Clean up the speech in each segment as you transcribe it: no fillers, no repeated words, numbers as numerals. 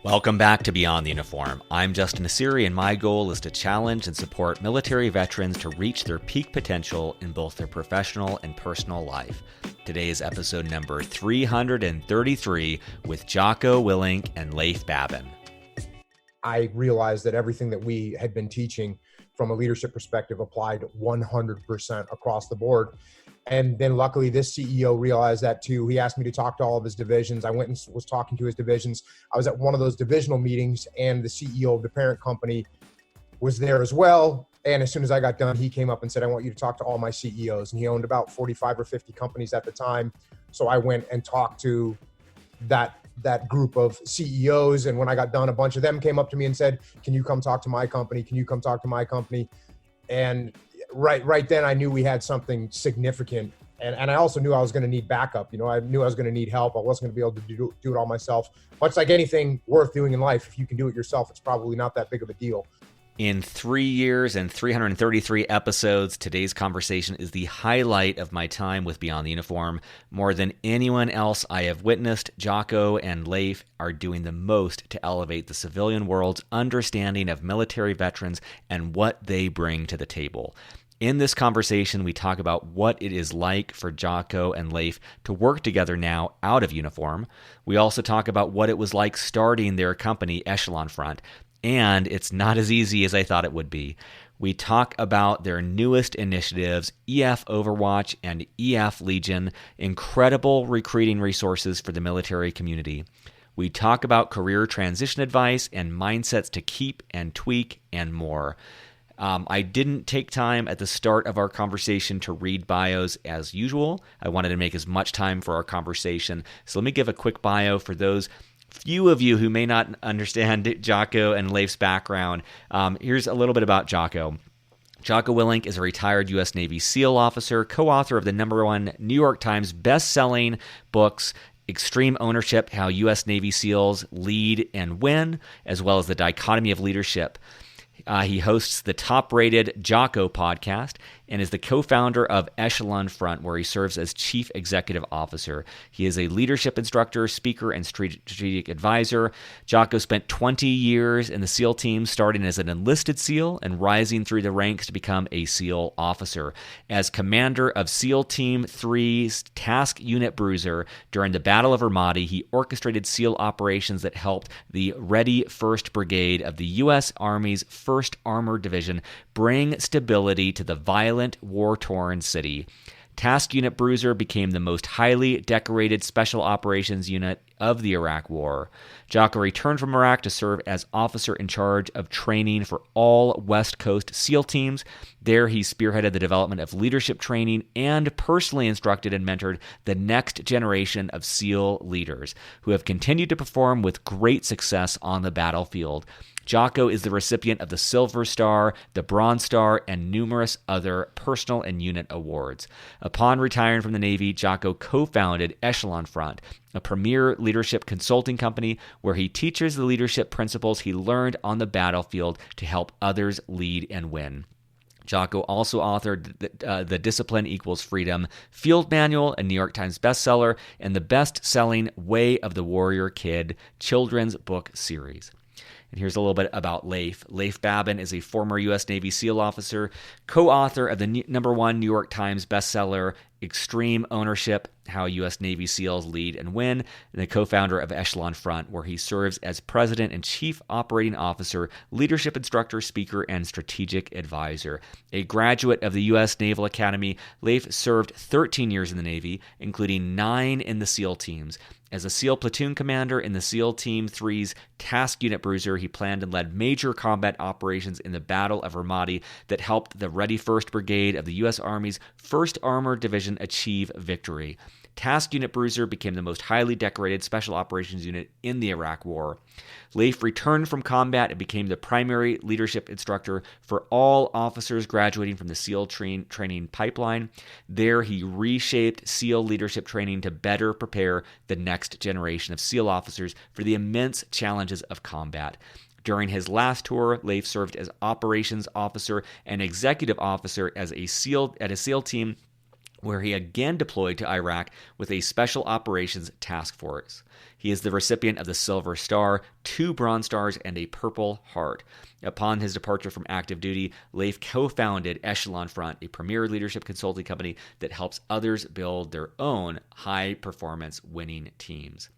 Welcome back to Beyond the Uniform. I'm Justin Asiri, and my goal is to challenge and support military veterans to reach their peak potential in both their professional and personal life. Today is episode number 333 with Jocko Willink and Leif Babin. I realized that everything that we had been teaching from a leadership perspective applied 100% across the board. And then luckily this CEO realized that too. He asked me to talk to all of his divisions. I went and was talking to his divisions. I was at one of those divisional meetings and the CEO of the parent company was there as well. And as soon as I got done, he came up and said, I want you to talk to all my CEOs. And he owned about 45 or 50 companies at the time. So I went and talked to that group of CEOs. And when I got done, a bunch of them came up to me and said, can you come talk to my company? Can you come talk to my company? And right then I knew we had something significant. And I also knew I was going to need backup. You know, I knew I was going to need help. I wasn't going to be able to do it all myself. Much like anything worth doing in life, if you can do it yourself, it's probably not that big of a deal. In 3 years and 333 episodes, today's conversation is the highlight of my time with Beyond the Uniform. More than anyone else I have witnessed, Jocko and Leif are doing the most to elevate the civilian world's understanding of military veterans and what they bring to the table. In this conversation, we talk about what it is like for Jocko and Leif to work together now out of uniform. We also talk about what it was like starting their company, Echelon Front. And it's not as easy as I thought it would be. We talk about their newest initiatives, EF Overwatch and EF Legion, incredible recruiting resources for the military community. We talk about career transition advice and mindsets to keep and tweak and more. I didn't take time at the start of our conversation to read bios as usual. I wanted to make as much time for our conversation. So let me give a quick bio for those few of you who may not understand Jocko and Leif's background. Here's a little bit about Jocko. Jocko Willink is a retired U.S. Navy SEAL officer, co-author of the #1 New York Times bestselling books, Extreme Ownership, How U.S. Navy SEALs Lead and Win, as well as the Dichotomy of Leadership. He hosts the top-rated Jocko Podcast and is the co-founder of Echelon Front, where he serves as Chief Executive Officer. He is a leadership instructor, speaker, and strategic advisor. Jocko spent 20 years in the SEAL team, starting as an enlisted SEAL and rising through the ranks to become a SEAL officer. As commander of SEAL Team 3's Task Unit Bruiser during the Battle of Ramadi, he orchestrated SEAL operations that helped the Ready 1st Brigade of the U.S. Army's 1st Armored Division bring stability to the violent, war-torn city. Task Unit Bruiser became the most highly decorated special operations unit of the Iraq War. Jocko returned from Iraq to serve as officer in charge of training for all West Coast SEAL teams. There, he spearheaded the development of leadership training and personally instructed and mentored the next generation of SEAL leaders, who have continued to perform with great success on the battlefield. Jocko is the recipient of the Silver Star, the Bronze Star, and numerous other personal and unit awards. Upon retiring from the Navy, Jocko co-founded Echelon Front, a premier leadership consulting company where he teaches the leadership principles he learned on the battlefield to help others lead and win. Jocko also authored the Discipline Equals Freedom Field Manual, a New York Times bestseller, and the best-selling Way of the Warrior Kid children's book series. And here's a little bit about Leif. Leif Babin is a former U.S. Navy SEAL officer, co-author of the #1 New York Times bestseller, Extreme Ownership, How U.S. Navy SEALs Lead and Win, and the co-founder of Echelon Front, where he serves as president and chief operating officer, leadership instructor, speaker, and strategic advisor. A graduate of the U.S. Naval Academy, Leif served 13 years in the Navy, including 9 in the SEAL teams. As a SEAL platoon commander in the SEAL Team 3's Task Unit Bruiser, he planned and led major combat operations in the Battle of Ramadi that helped the Ready 1st Brigade of the U.S. Army's 1st Armored Division achieve victory. Task Unit Bruiser became the most highly decorated special operations unit in the Iraq War. Leif returned from combat and became the primary leadership instructor for all officers graduating from the SEAL training pipeline. There, he reshaped SEAL leadership training to better prepare the next generation of SEAL officers for the immense challenges of combat. During his last tour, Leif served as operations officer and executive officer at a SEAL team where he again deployed to Iraq with a Special Operations Task Force. He is the recipient of the Silver Star, 2 Bronze Stars, and a Purple Heart. Upon his departure from active duty, Leif co-founded Echelon Front, a premier leadership consulting company that helps others build their own high-performance winning teams.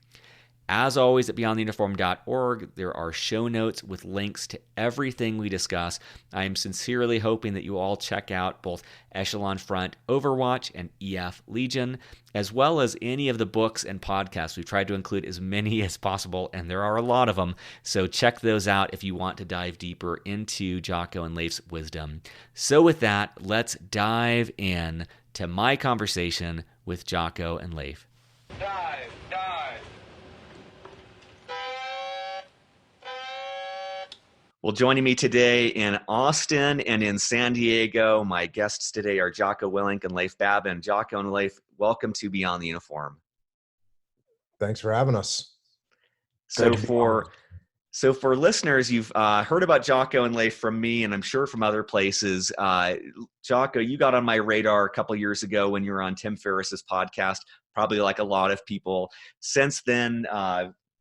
As always, at beyondtheuniform.org, there are show notes with links to everything we discuss. I am sincerely hoping that you all check out both Echelon Front, Overwatch, and EF Legion, as well as any of the books and podcasts. We've tried to include as many as possible, and there are a lot of them. So check those out if you want to dive deeper into Jocko and Leif's wisdom. So with that, let's dive in to my conversation with Jocko and Leif. Dive. Well, joining me today in Austin and in San Diego, my guests today are Jocko Willink and Leif Babin. Jocko and Leif, welcome to Beyond the Uniform. Thanks for having us. So for listeners, you've heard about Jocko and Leif from me, and I'm sure from other places. Jocko, you got on my radar a couple years ago when you were on Tim Ferriss's podcast, probably like a lot of people. Since then,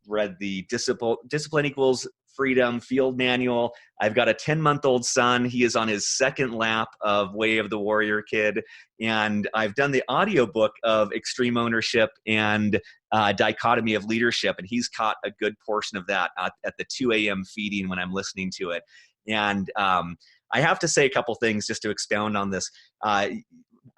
read the Discipline Equals Freedom Field Manual. I've got a 10-month-old son. He is on his second lap of Way of the Warrior Kid. And I've done the audiobook of Extreme Ownership and Dichotomy of Leadership. And he's caught a good portion of that at the 2 a.m. feeding when I'm listening to it. And I have to say a couple things just to expound on this.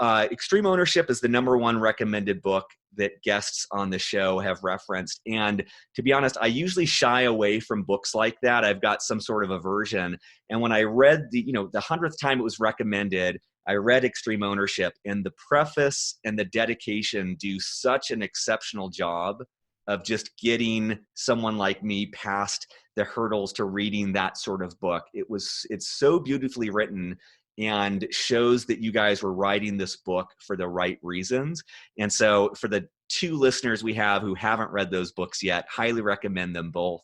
Extreme Ownership is the #1 recommended book that guests on the show have referenced. And to be honest, I usually shy away from books like that. I've got some sort of aversion. And when I read the 100th time it was recommended, I read Extreme Ownership, and the preface and the dedication do such an exceptional job of just getting someone like me past the hurdles to reading that sort of book. It's so beautifully written and shows that you guys were writing this book for the right reasons. And so for the 2 listeners we have who haven't read those books yet, highly recommend them both.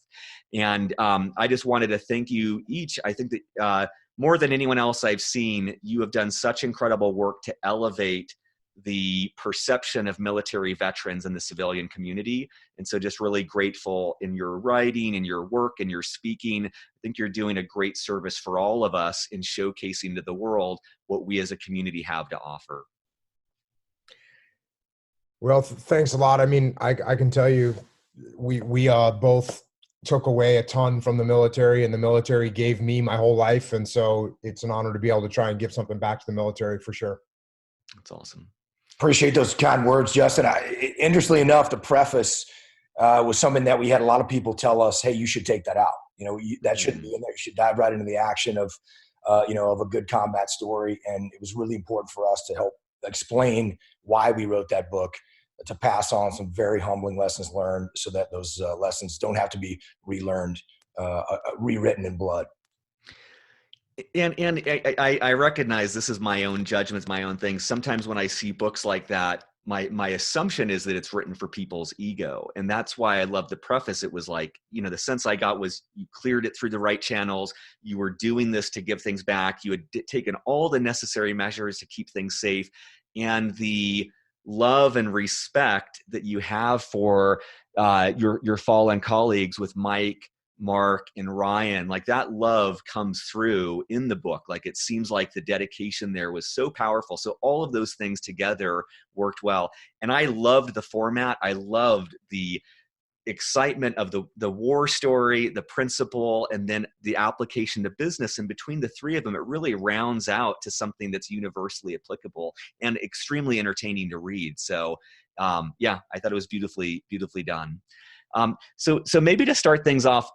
And I just wanted to thank you each. I think that more than anyone else I've seen, you have done such incredible work to elevate the perception of military veterans in the civilian community. And so just really grateful in your writing and your work and your speaking. I think you're doing a great service for all of us in showcasing to the world what we as a community have to offer. Well, thanks a lot. I mean, I can tell you, we both took away a ton from the military, and the military gave me my whole life. And so it's an honor to be able to try and give something back to the military for sure. That's awesome. Appreciate those kind words, Justin. Interestingly enough, the preface was something that we had a lot of people tell us, hey, you should take that out. That shouldn't be in there. You should dive right into the action of a good combat story. And it was really important for us to help explain why we wrote that book, to pass on some very humbling lessons learned so that those lessons don't have to be relearned, rewritten in blood. And I recognize this is my own judgments, my own things. Sometimes when I see books like that, my assumption is that it's written for people's ego. And that's why I love the preface. It was like, the sense I got was you cleared it through the right channels. You were doing this to give things back. You had taken all the necessary measures to keep things safe. And the love and respect that you have for your fallen colleagues with Mike, Mark, and Ryan, like that love comes through in the book. Like it seems like the dedication there was so powerful. So all of those things together worked well. And I loved the format. I loved the excitement of the war story, the principle, and then the application to business. And between the 3 of them, it really rounds out to something that's universally applicable and extremely entertaining to read. So I thought it was beautifully done. So maybe to start things off,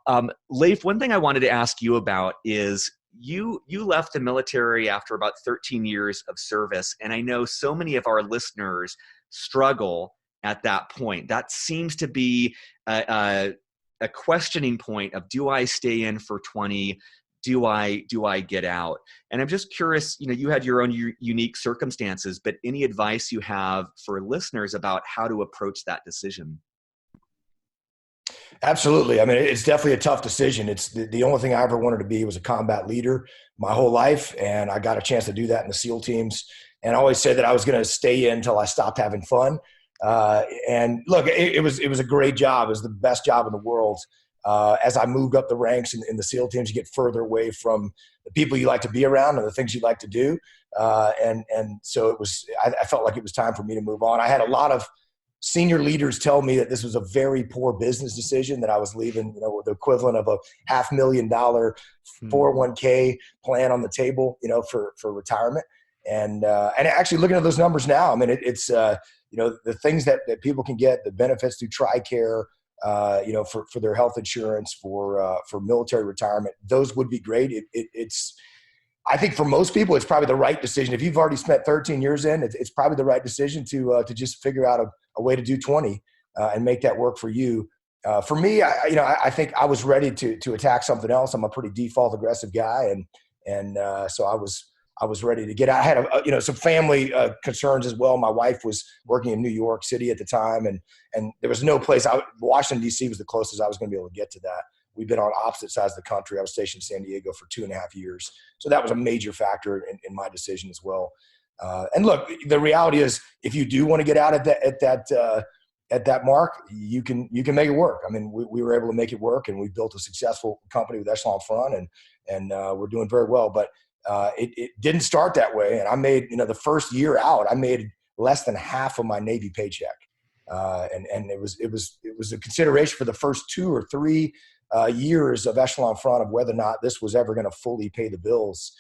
Leif, one thing I wanted to ask you about is you left the military after about 13 years of service. And I know so many of our listeners struggle at that point. That seems to be a questioning point of, do I stay in for 20? Do I get out? And I'm just curious, you had your own unique circumstances, but any advice you have for listeners about how to approach that decision? Absolutely. I mean, it's definitely a tough decision. It's the only thing I ever wanted to be was a combat leader my whole life. And I got a chance to do that in the SEAL teams. And I always said that I was going to stay in until I stopped having fun. And look, it was a great job. It was the best job in the world. As I moved up the ranks in the SEAL teams, you get further away from the people you like to be around and the things you like to do. And so I felt like it was time for me to move on. I had a lot of senior leaders tell me that this was a very poor business decision, that I was leaving, with the equivalent of a $500,000 401k plan on the table, for retirement. And actually looking at those numbers now, I mean, it's the things that people can get, the benefits through TRICARE, for their health insurance, for military retirement, those would be great. It's I think for most people, it's probably the right decision. If you've already spent 13 years in, it's probably the right decision to just figure out a way to do 20 and make that work for you. For me, I think I was ready to attack something else. I'm a pretty default aggressive guy, and so I was ready to get out. I had some family concerns as well. My wife was working in New York City at the time, and there was no place. Washington D.C. was the closest I was going to be able to get to that. We've been on opposite sides of the country. I was stationed in San Diego for 2.5 years. So that was a major factor in my decision as well. And look, the reality is, if you do want to get out at that mark, you can make it work. I mean, we were able to make it work, and we built a successful company with Echelon Front, and we're doing very well. But it didn't start that way. And I made, the first year out, I made less than half of my Navy paycheck. And it was a consideration for the first 2 or 3 years of Echelon Front of whether or not this was ever going to fully pay the bills.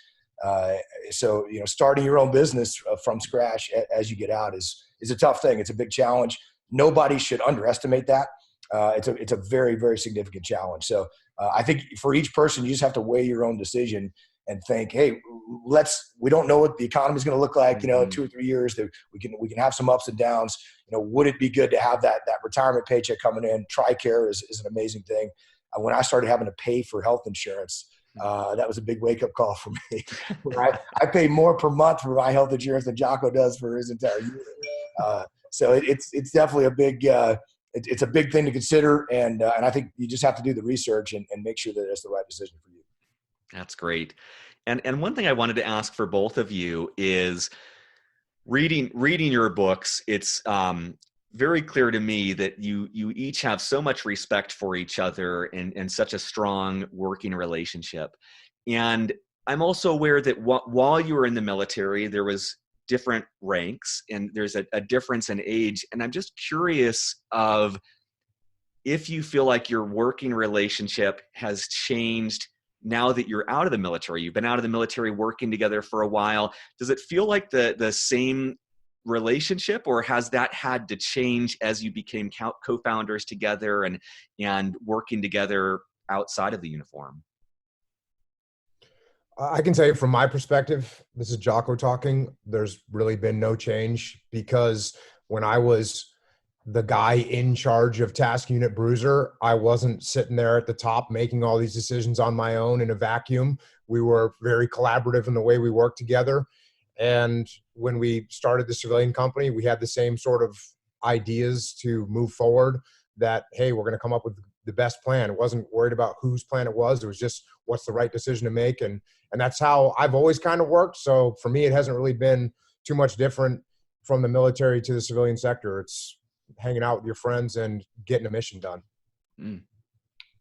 So starting your own business from scratch as you get out is a tough thing. It's a big challenge. Nobody should underestimate that. It's a very, very significant challenge. So I think for each person, you just have to weigh your own decision and think, hey, we don't know what the economy is going to look like, 2 or 3 years. That we can have some ups and downs. Would it be good to have that retirement paycheck coming in? TRICARE is an amazing thing. When I started having to pay for health insurance, that was a big wake-up call for me. I pay more per month for my health insurance than Jocko does for his entire year. So it's definitely it's a big thing to consider, and I think you just have to do the research and make sure that it's the right decision for you. That's great. And one thing I wanted to ask for both of you is reading your books. It's very clear to me that you each have so much respect for each other and such a strong working relationship. And I'm also aware that while you were in the military, there was different ranks and there's a difference in age. And I'm just curious of if you feel like your working relationship has changed now that you're out of the military. You've been out of the military working together for a while. Does it feel like the same relationship, or has that had to change as you became co-founders together and working together outside of the uniform? I can tell you from my perspective, this is Jocko talking, there's really been no change, because when I was the guy in charge of Task Unit Bruiser, I wasn't sitting there at the top making all these decisions on my own in a vacuum. We were very collaborative in the way we worked together. And when we started the civilian company, we had the same sort of ideas to move forward, that, hey, we're going to come up with the best plan. It wasn't worried about whose plan it was. It was just what's the right decision to make. And that's how I've always kind of worked. So for me, it hasn't really been too much different from the military to the civilian sector. It's hanging out with your friends and getting a mission done. Mm.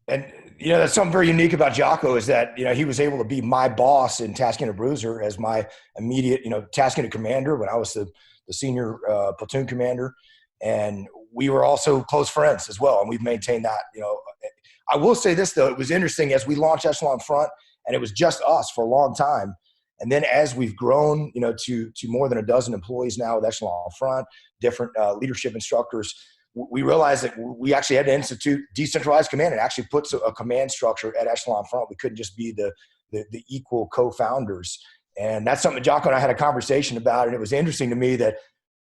And, that's something very unique about Jocko, is that, he was able to be my boss in Task Unit Bruiser as my immediate, Task Unit commander when I was the senior platoon commander. And we were also close friends as well. And we've maintained that, I will say this, though. It was interesting as we launched Echelon Front, and it was just us for a long time. And then as we've grown, to more than a dozen employees now with Echelon Front, different leadership instructors, we realized that we actually had to institute decentralized command. It actually puts a command structure at Echelon Front. We couldn't just be the equal co-founders. And that's something Jocko and I had a conversation about. And it was interesting to me that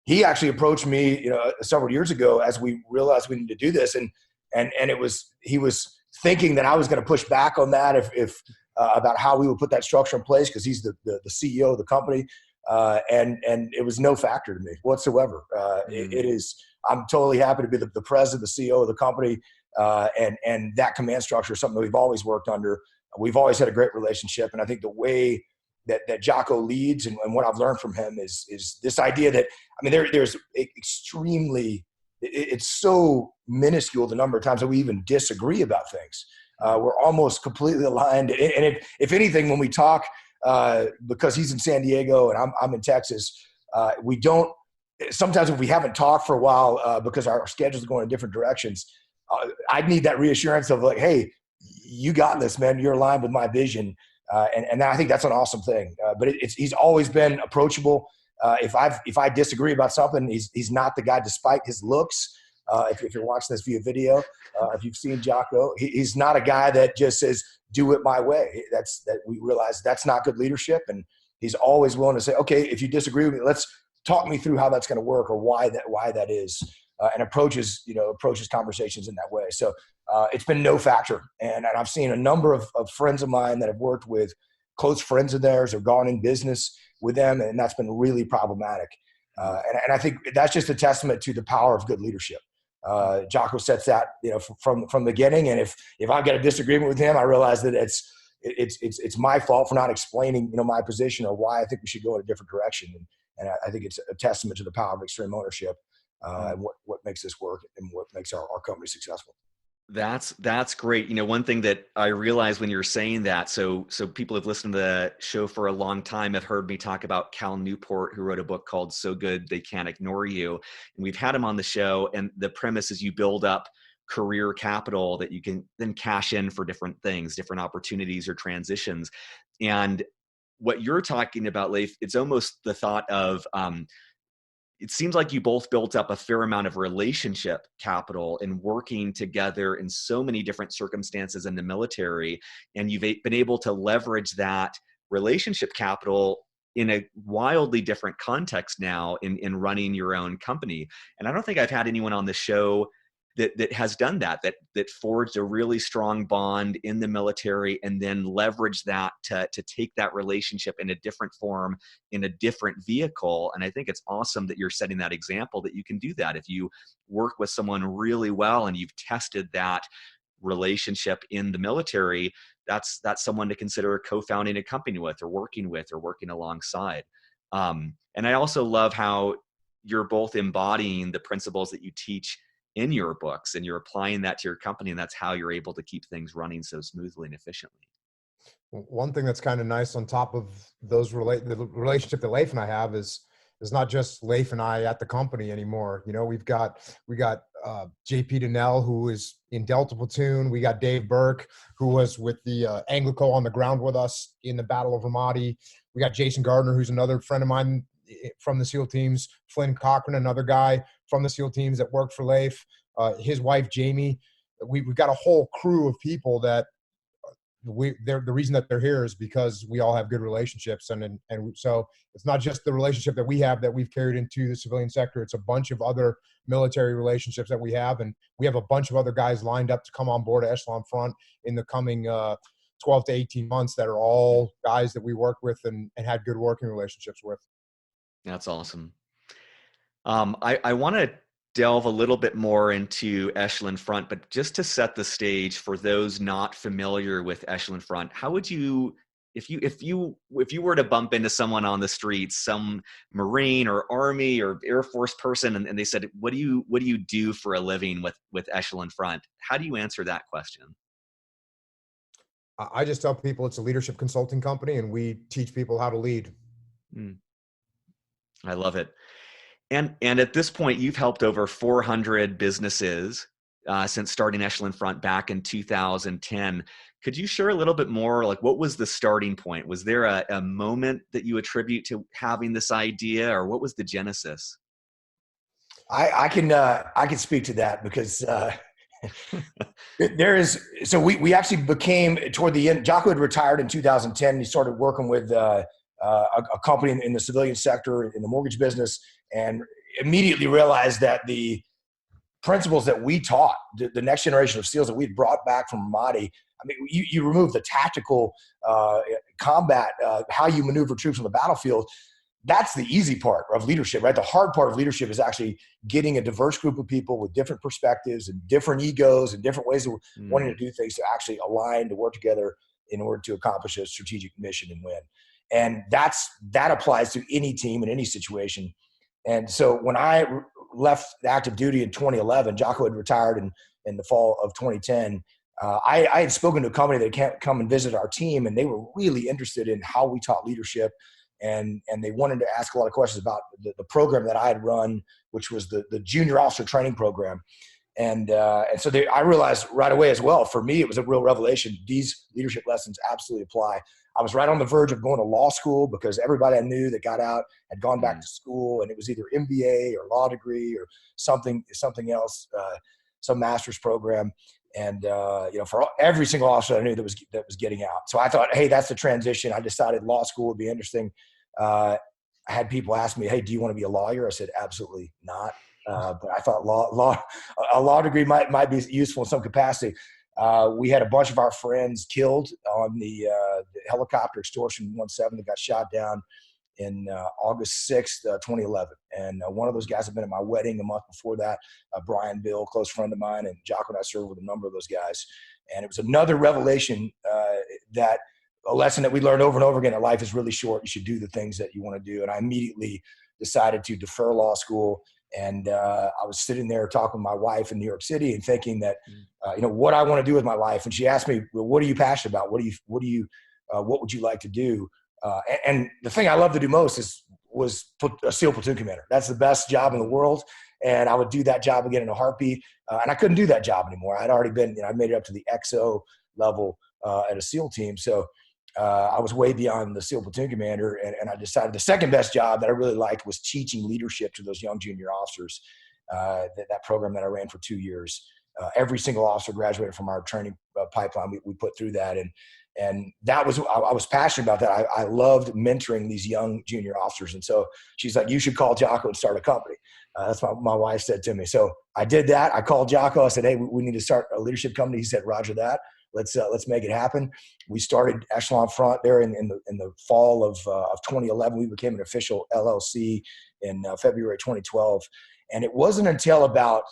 he actually approached me, several years ago as we realized we needed to do this. And he was thinking that I was going to push back on that if about how we would put that structure in place, because he's the CEO of the company. And it was no factor to me whatsoever. It is, I'm totally happy to be the president, the CEO of the company. And that command structure is something that we've always worked under. We've always had a great relationship. And I think the way that Jocko leads, and what I've learned from him is this idea that, I mean, there's extremely, it's so minuscule the number of times that we even disagree about things. We're almost completely aligned. And if anything, when we talk, because he's in San Diego and I'm in Texas, we don't, sometimes if we haven't talked for a while because our schedules are going in different directions, I need that reassurance of like, hey, you got this, man. You're aligned with my vision. And I think that's an awesome thing. But he's always been approachable. If I disagree about something, he's not the guy, despite his looks. If you're watching this via video, if you've seen Jocko, he's not a guy that just says, do it my way. That we realize that's not good leadership. And he's always willing to say, okay, if you disagree with me, let's talk me through how that's going to work or why that is, and approaches conversations in that way. So it's been no factor. And I've seen a number of friends of mine that have worked with close friends of theirs or gone in business with them. And that's been really problematic. And I think that's just a testament to the power of good leadership. Jocko sets that, from the beginning. And if I've got a disagreement with him, I realize that it's my fault for not explaining, my position or why I think we should go in a different direction. And I think it's a testament to the power of extreme ownership, and what makes this work and what makes our company successful. That's great. One thing that I realized when you're saying that, so people have listened to the show for a long time have heard me talk about Cal Newport, who wrote a book called So Good They Can't Ignore You. And we've had him on the show. And the premise is you build up career capital that you can then cash in for different things, different opportunities or transitions. And what you're talking about, Leif, it's almost the thought of, it seems like you both built up a fair amount of relationship capital in working together in so many different circumstances in the military. And you've been able to leverage that relationship capital in a wildly different context now in running your own company. And I don't think I've had anyone on the show that has done that forged a really strong bond in the military and then leveraged that to take that relationship in a different form, in a different vehicle. And I think it's awesome that you're setting that example that you can do that. If you work with someone really well and you've tested that relationship in the military, that's someone to consider co-founding a company with or working alongside. And I also love how you're both embodying the principles that you teach in your books and you're applying that to your company, and that's how you're able to keep things running so smoothly and efficiently. One thing that's kind of nice on top of the relationship that Leif and I have is not just Leif and I at the company anymore. We got JP Donnell, who is in Delta Platoon. We got Dave Burke, who was with the Anglico on the ground with us in the Battle of Ramadi. We got Jason Gardner, who's another friend of mine from the SEAL teams. Flynn Cochran, another guy from the SEAL teams that worked for Leif. His wife, Jamie. We've got a whole crew of people that the reason that they're here is because we all have good relationships. And so it's not just the relationship that we have that we've carried into the civilian sector. It's a bunch of other military relationships that we have. And we have a bunch of other guys lined up to come on board at Echelon Front in the coming 12 to 18 months that are all guys that we worked with and had good working relationships with. That's awesome. I want to delve a little bit more into Echelon Front, but just to set the stage for those not familiar with Echelon Front, how would you, if you were to bump into someone on the streets, some Marine or Army or Air Force person, and they said, what do you do for a living with Echelon Front? How do you answer that question? I just tell people it's a leadership consulting company and we teach people how to lead. I love it. And at this point, you've helped over 400 businesses since starting Echelon Front back in 2010. Could you share a little bit more, like what was the starting point? Was there a moment that you attribute to having this idea, or what was the genesis? I can speak to that because so we actually became, toward the end, Jocko had retired in 2010. He started working with a company in the civilian sector in the mortgage business, and immediately realized that the principles that we taught, the next generation of SEALs that we had brought back from Ramadi, I mean, you remove the tactical combat, how you maneuver troops on the battlefield. That's the easy part of leadership, right? The hard part of leadership is actually getting a diverse group of people with different perspectives and different egos and different ways of wanting to do things to actually align, to work together in order to accomplish a strategic mission and win. And that applies to any team in any situation. And so when I left active duty in 2011, Jocko had retired in the fall of 2010. I had spoken to a company that can't come and visit our team, and they were really interested in how we taught leadership. And they wanted to ask a lot of questions about the program that I had run, which was the junior officer training program. And so I realized right away as well, for me, it was a real revelation. These leadership lessons absolutely apply. I was right on the verge of going to law school because everybody I knew that got out had gone back to school, and it was either MBA or law degree or something else, some master's program. And, for every single officer I knew that was getting out. So I thought, hey, that's the transition. I decided law school would be interesting. I had people ask me, hey, do you want to be a lawyer? I said, absolutely not. But I thought a law degree might be useful in some capacity. We had a bunch of our friends killed on the helicopter extortion 17 that got shot down in August 6th, 2011. And one of those guys had been at my wedding a month before that, Brian Bill, close friend of mine, and Jocko and I served with a number of those guys. And it was another revelation that a lesson that we learned over and over again, that life is really short. You should do the things that you want to do. And I immediately decided to defer law school. And I was sitting there talking with my wife in New York City and thinking that, what I want to do with my life. And she asked me, well, what are you passionate about? What would you like to do? And the thing I love to do most was a SEAL platoon commander. That's the best job in the world. And I would do that job again in a heartbeat. And I couldn't do that job anymore. I'd already been, I made it up to the XO level at a SEAL team. So I was way beyond the SEAL platoon commander. And I decided the second best job that I really liked was teaching leadership to those young junior officers. That program that I ran for 2 years. Every single officer graduated from our training pipeline. We put through that. And that was, I was passionate about that. I loved mentoring these young junior officers. And so she's like, you should call Jocko and start a company. That's what my wife said to me. So I did that. I called Jocko. I said, hey, we need to start a leadership company. He said, Roger that. Let's make it happen. We started Echelon Front there in the fall of 2011. We became an official LLC in February 2012. And it wasn't until about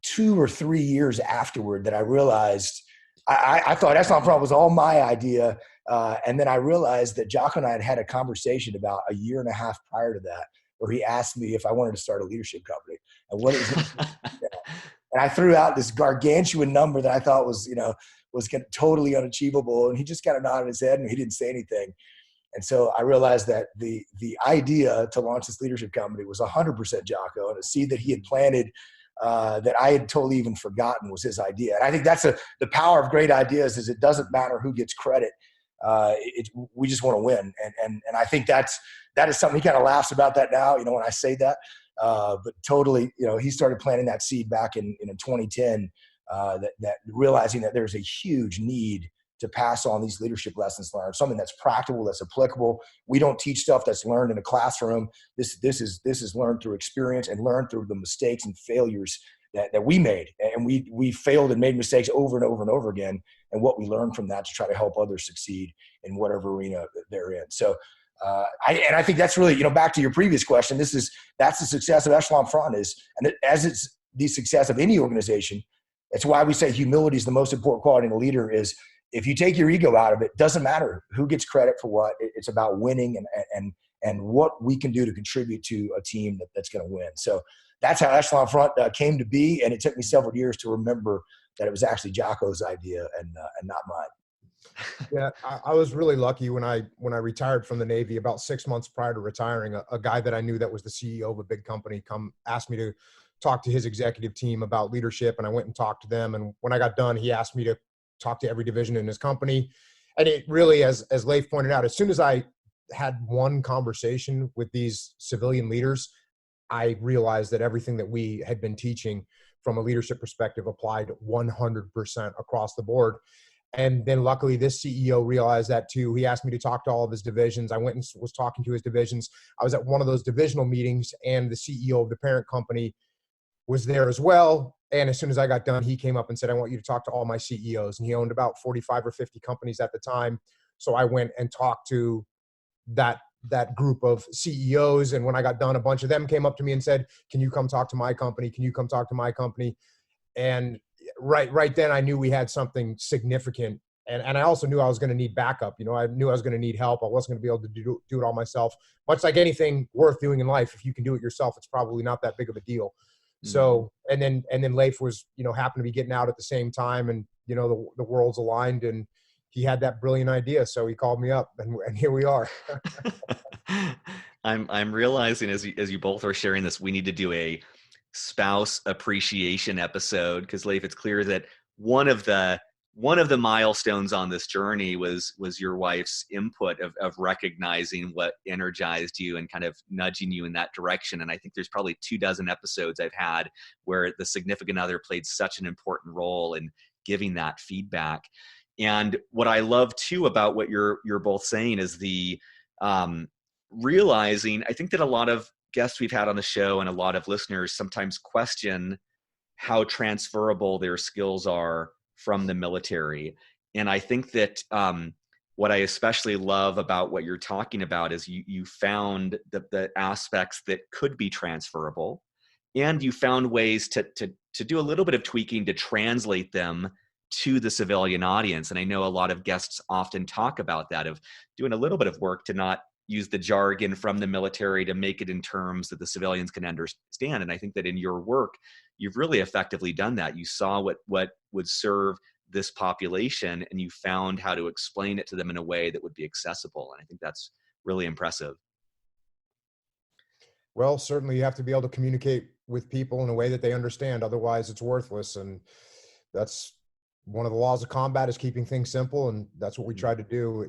2 or 3 years afterward that I realized I thought Echelon Front was all my idea. And then I realized that Jocko and I had a conversation about a year and a half prior to that, where he asked me if I wanted to start a leadership company. And what is it? And I threw out this gargantuan number that I thought was totally unachievable. And he just kind of nodded his head and he didn't say anything. And so I realized that the idea to launch this leadership company was 100% Jocko, and a seed that he had planted that I had totally even forgotten was his idea. And I think that's the power of great ideas is it doesn't matter who gets credit. We just want to win. And I think that is something he kind of laughs about that now, when I say that, but totally, he started planting that seed back in 2010, that realizing that there's a huge need to pass on these leadership lessons learned, something that's practical, that's applicable. We don't teach stuff that's learned in a classroom. This is learned through experience and learned through the mistakes and failures that we made. And we failed and made mistakes over and over and over again. And what we learned from that to try to help others succeed in whatever arena they're in. So I think that's really, back to your previous question, that's the success of Echelon Front as it's the success of any organization. It's why we say humility is the most important quality in a leader. Is if you take your ego out of it, doesn't matter who gets credit for what. It's about winning and what we can do to contribute to a team that's going to win. So that's how Echelon Front came to be. And it took me several years to remember that it was actually Jocko's idea and not mine. Yeah, I was really lucky when I retired from the Navy about 6 months prior to retiring. A guy that I knew that was the CEO of a big company asked me to talk to his executive team about leadership, and I went and talked to them. And when I got done, he asked me to talk to every division in his company. And it really, as Leif pointed out, as soon as I had one conversation with these civilian leaders, I realized that everything that we had been teaching from a leadership perspective applied 100% across the board. And then luckily this CEO realized that too. He asked me to talk to all of his divisions. I went and was talking to his divisions. I was at one of those divisional meetings, and the CEO of the parent company was there as well. And as soon as I got done, he came up and said, I want you to talk to all my CEOs. And he owned about 45 or 50 companies at the time. So I went and talked to that group of CEOs. And when I got done, a bunch of them came up to me and said, can you come talk to my company? Can you come talk to my company? And right then I knew we had something significant And I also knew I was going to need backup. You know, I knew I was going to need help. I wasn't going to be able to do it all myself. Much like anything worth doing in life, if you can do it yourself, it's probably not that big of a deal. So, and then Leif was, you know, happened to be getting out at the same time, and, you know, the worlds aligned, and he had that brilliant idea. So he called me up, and here we are. I'm realizing as you both are sharing this, we need to do a spouse appreciation episode, because Leif, it's clear that one of the milestones on this journey was your wife's input of recognizing what energized you and kind of nudging you in that direction. And I think there's probably 24 episodes I've had where the significant other played such an important role in giving that feedback. And what I love too about what you're both saying is the realizing, I think that a lot of guests we've had on the show and a lot of listeners sometimes question how transferable their skills are from the military. And I think that what I especially love about what you're talking about is you found the aspects that could be transferable, and you found ways to do a little bit of tweaking to translate them to the civilian audience. And I know a lot of guests often talk about that, of doing a little bit of work to not use the jargon from the military to make it in terms that the civilians can understand. And I think that in your work, you've really effectively done that. You saw what would serve this population, and you found how to explain it to them in a way that would be accessible. And I think that's really impressive. Well, certainly you have to be able to communicate with people in a way that they understand. Otherwise, it's worthless. And that's one of the laws of combat, is keeping things simple. And that's what we try to do.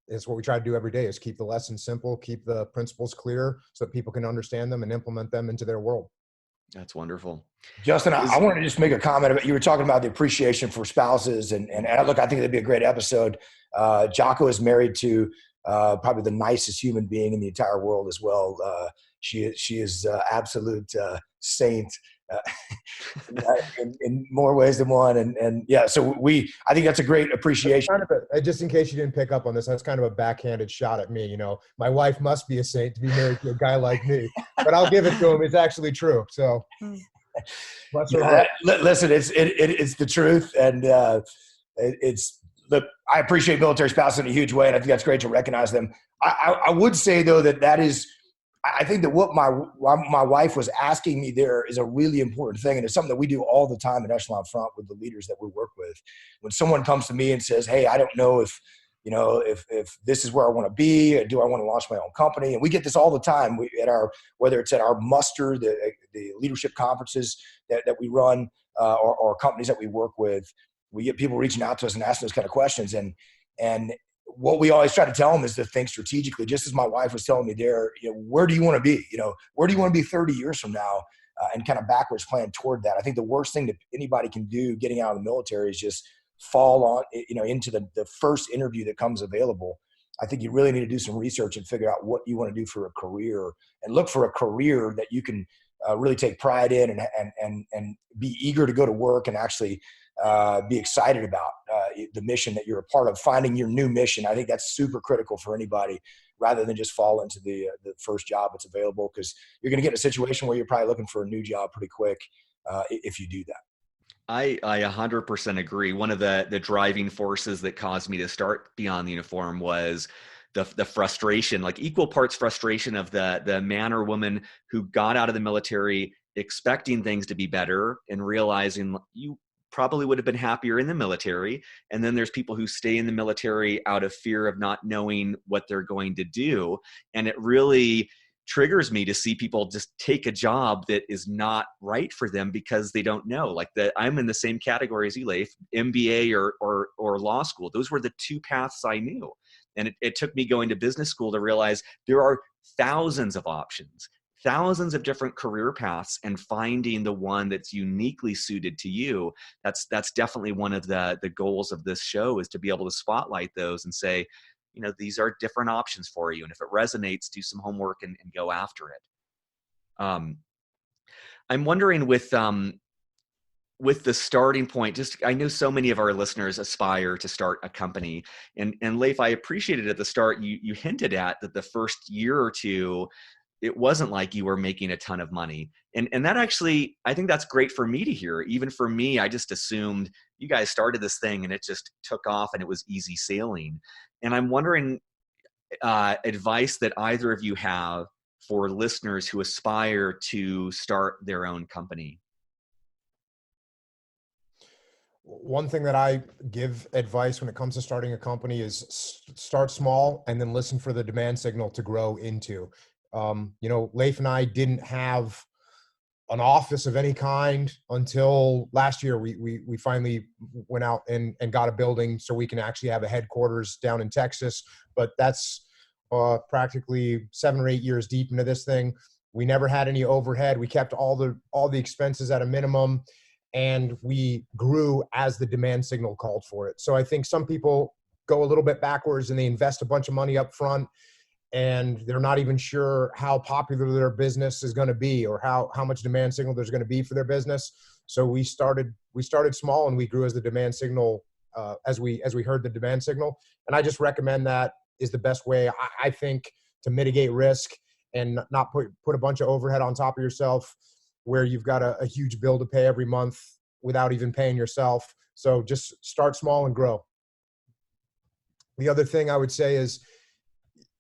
It's what we try to do every day, is keep the lessons simple, keep the principles clear so that people can understand them and implement them into their world. That's wonderful. Justin, I wanted to just make a comment about, you were talking about the appreciation for spouses, and look, I think that'd be a great episode. Jocko is married to probably the nicest human being in the entire world as well. She is absolute saint in more ways than one, and yeah. So I think that's a great appreciation. Kind of just in case you didn't pick up on this, that's kind of a backhanded shot at me. You know, my wife must be a saint to be married to a guy like me, but I'll give it to him. It's actually true. So, listen, it's the truth, and look, I appreciate military spouses in a huge way, and I think that's great to recognize them. I would say though that is, I think that what my wife was asking me there is a really important thing, and it's something that we do all the time at Echelon Front with the leaders that we work with. When someone comes to me and says, "Hey, I don't know if this is where I want to be, or do I want to launch my own company?" And we get this all the time. Whether it's at our muster, the leadership conferences that we run, or companies that we work with, we get people reaching out to us and asking those kind of questions. And what we always try to tell them is to think strategically, just as my wife was telling me there, where do you want to be? Where do you want to be 30 years from now? And kind of backwards plan toward that. I think the worst thing that anybody can do getting out of the military is just fall on, into the first interview that comes available. I think you really need to do some research and figure out what you want to do for a career, and look for a career that you can really take pride in, and be eager to go to work and actually be excited about the mission that you're a part of, finding your new mission. I think that's super critical for anybody, rather than just fall into the first job that's available, because you're going to get in a situation where you're probably looking for a new job pretty quick if you do that. I 100% agree. One of the driving forces that caused me to start Beyond the Uniform was the frustration, like equal parts frustration of the man or woman who got out of the military expecting things to be better and realizing you probably would have been happier in the military. And then there's people who stay in the military out of fear of not knowing what they're going to do. And it really triggers me to see people just take a job that is not right for them because they don't know. Like I'm in the same category as you, Leif, MBA or law school. Those were the two paths I knew. And it took me going to business school to realize there are thousands of options, thousands of different career paths, and finding the one that's uniquely suited to you. That's definitely one of the goals of this show, is to be able to spotlight those and say, these are different options for you. And if it resonates, do some homework and go after it. I'm wondering with the starting point, I know so many of our listeners aspire to start a company, and Leif, I appreciated at the start, you hinted at that the first year or two, it wasn't like you were making a ton of money. And that actually, I think that's great for me to hear. Even for me, I just assumed you guys started this thing and it just took off and it was easy sailing. And I'm wondering, advice that either of you have for listeners who aspire to start their own company. One thing that I give advice when it comes to starting a company is start small and then listen for the demand signal to grow into. Leif and I didn't have an office of any kind until last year. We finally went out and got a building so we can actually have a headquarters down in Texas. But that's practically 7 or 8 years deep into this thing. We never had any overhead. We kept all the expenses at a minimum, and we grew as the demand signal called for it. So I think some people go a little bit backwards and they invest a bunch of money up front, and they're not even sure how popular their business is going to be or how much demand signal there's going to be for their business. So we started small and we grew as the demand signal, as we heard the demand signal. And I just recommend that is the best way, I think, to mitigate risk and not put a bunch of overhead on top of yourself where you've got a huge bill to pay every month without even paying yourself. So just start small and grow. The other thing I would say is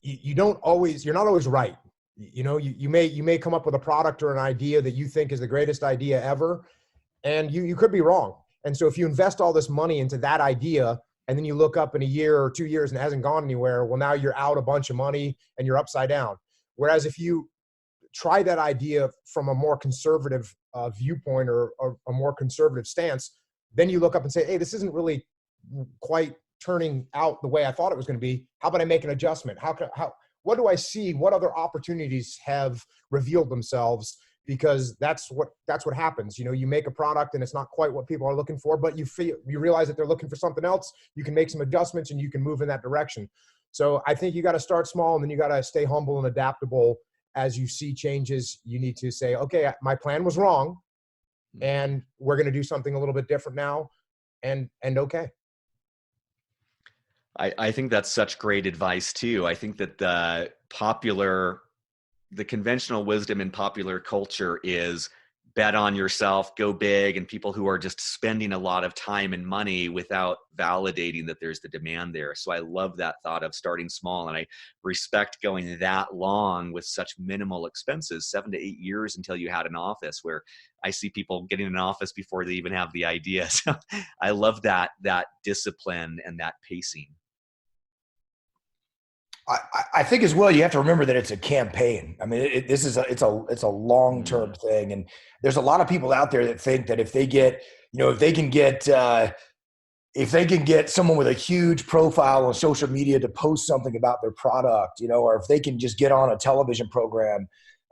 you're not always right. You may come up with a product or an idea that you think is the greatest idea ever, and you could be wrong. And so if you invest all this money into that idea and then you look up in a year or 2 years and it hasn't gone anywhere, well, now you're out a bunch of money and you're upside down. Whereas if you try that idea from a more conservative viewpoint or a more conservative stance, then you look up and say, hey, this isn't really quite turning out the way I thought it was going to be. How about I make an adjustment? What do I see? What other opportunities have revealed themselves? Because that's what happens. You make a product and it's not quite what people are looking for, but you realize that they're looking for something else. You can make some adjustments and you can move in that direction. So I think you got to start small and then you got to stay humble and adaptable. As you see changes, you need to say, okay, my plan was wrong and we're going to do something a little bit different now. And okay. I think that's such great advice too. I think that the conventional wisdom in popular culture is bet on yourself, go big, and people who are just spending a lot of time and money without validating that there's the demand there. So I love that thought of starting small, and I respect going that long with such minimal expenses, 7 to 8 years until you had an office, where I see people getting an office before they even have the idea. So I love that discipline and that pacing. I think as well, you have to remember that it's a campaign. I mean, it's a long-term thing. And there's a lot of people out there that think that if they can get someone with a huge profile on social media to post something about their product, or if they can just get on a television program,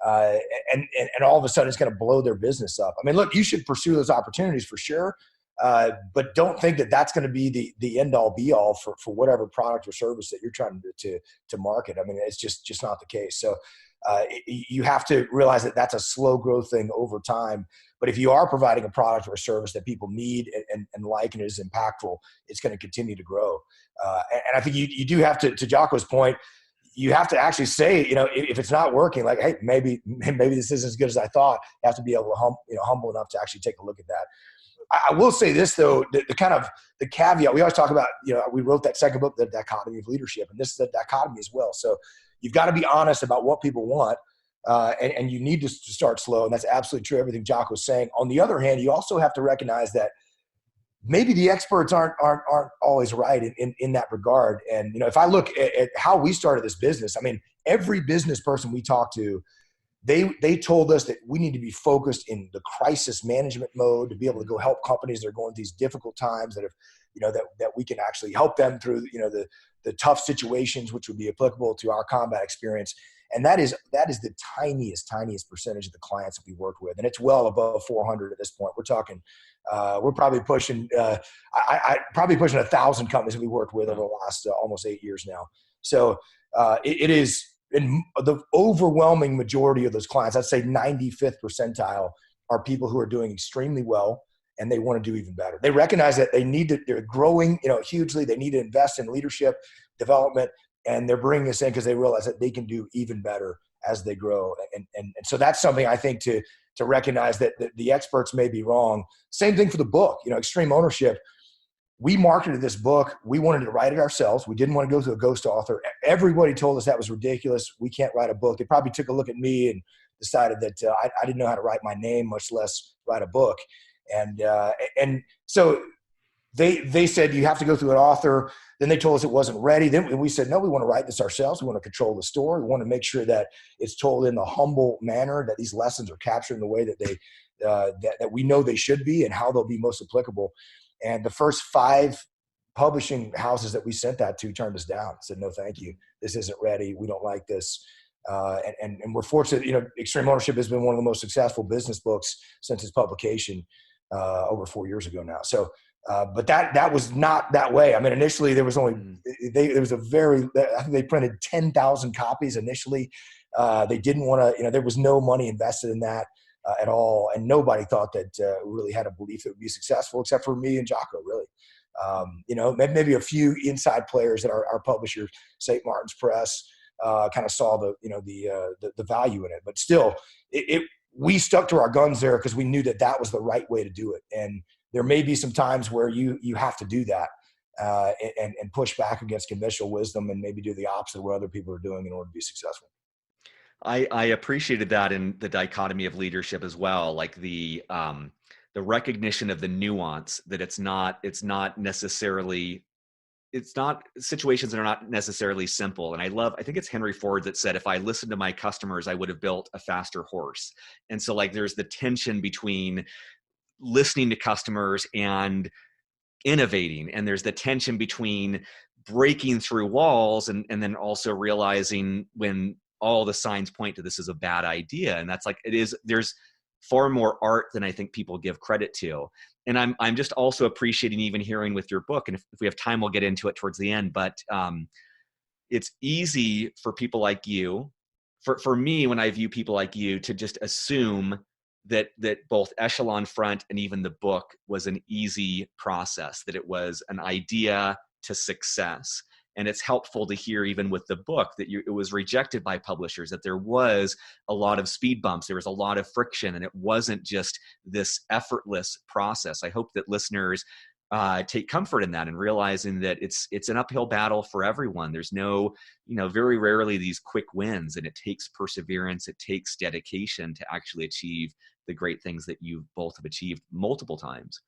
and all of a sudden it's going to blow their business up. I mean, look, you should pursue those opportunities for sure. But don't think that that's going to be the end all be all for whatever product or service that you're trying to market. I mean, it's just not the case. So you have to realize that that's a slow growth thing over time. But if you are providing a product or a service that people need and like, and is impactful, it's going to continue to grow. And I think you do have to Jocko's point, you have to actually say, if it's not working, like, hey, maybe this isn't as good as I thought. You have to be able to humble enough to actually take a look at that. I will say this, though, the caveat, we always talk about, we wrote that second book, The Dichotomy of Leadership, and this is the dichotomy as well. So you've got to be honest about what people want, and you need to start slow, and that's absolutely true, everything Jocko's saying. On the other hand, you also have to recognize that maybe the experts aren't always right in that regard. And, if I look at how we started this business, I mean, every business person we talk to, they told us that we need to be focused in the crisis management mode to be able to go help companies that are going through these difficult times, that have, that we can actually help them through, the tough situations, which would be applicable to our combat experience. And that is the tiniest percentage of the clients that we worked with. And it's well above 400 at this point. We're talking, we're probably pushing, probably pushing 1,000 companies that we worked with over the last almost 8 years now. So it is, in the overwhelming majority of those clients, I'd say 95th percentile, are people who are doing extremely well and they want to do even better. They recognize that they're growing, hugely. They need to invest in leadership development, and they're bringing us in because they realize that they can do even better as they grow. And so that's something I think to recognize that the experts may be wrong. Same thing for the book, Extreme Ownership. We marketed this book. We wanted to write it ourselves. We didn't want to go to a ghost author. Everybody told us that was ridiculous. We can't write a book. They probably took a look at me and decided that I didn't know how to write my name, much less write a book. And so they said, you have to go through an author. Then they told us it wasn't ready. Then we said, no, we want to write this ourselves. We want to control the story. We want to make sure that it's told in the humble manner, that these lessons are captured in the way that they that we know they should be and how they'll be most applicable. And the first 5 publishing houses that we sent that to turned us down, said, no, thank you. This isn't ready. We don't like this. And we're fortunate, Extreme Ownership has been one of the most successful business books since its publication over 4 years ago now. So, but that was not that way. I mean, initially there was only, I think they printed 10,000 copies initially. They didn't want to, there was no money invested in that at all. And nobody thought that really had a belief it would be successful, except for me and Jocko, really. Maybe a few inside players at our publisher, St. Martin's Press, kind of saw the value in it. But still, we stuck to our guns there because we knew that was the right way to do it. And there may be some times where you have to do that and push back against conventional wisdom and maybe do the opposite of what other people are doing in order to be successful. I appreciated that in the Dichotomy of Leadership as well, like the recognition of the nuance, that it's not situations that are not necessarily simple. And I think it's Henry Ford that said, if I listened to my customers, I would have built a faster horse. And so like there's the tension between listening to customers and innovating. And there's the tension between breaking through walls and then also realizing when all the signs point to this is a bad idea. And that's like, there's far more art than I think people give credit to. And I'm just also appreciating even hearing with your book. And if we have time, we'll get into it towards the end, but it's easy for people like you, for me, when I view people like you, to just assume that both Echelon Front and even the book was an easy process, that it was an idea to success. And it's helpful to hear, even with the book, that it was rejected by publishers, that there was a lot of speed bumps, there was a lot of friction, and it wasn't just this effortless process. I hope that listeners take comfort in that and realizing that it's an uphill battle for everyone. There's no, very rarely these quick wins, and it takes perseverance, it takes dedication to actually achieve the great things that you both have achieved multiple times.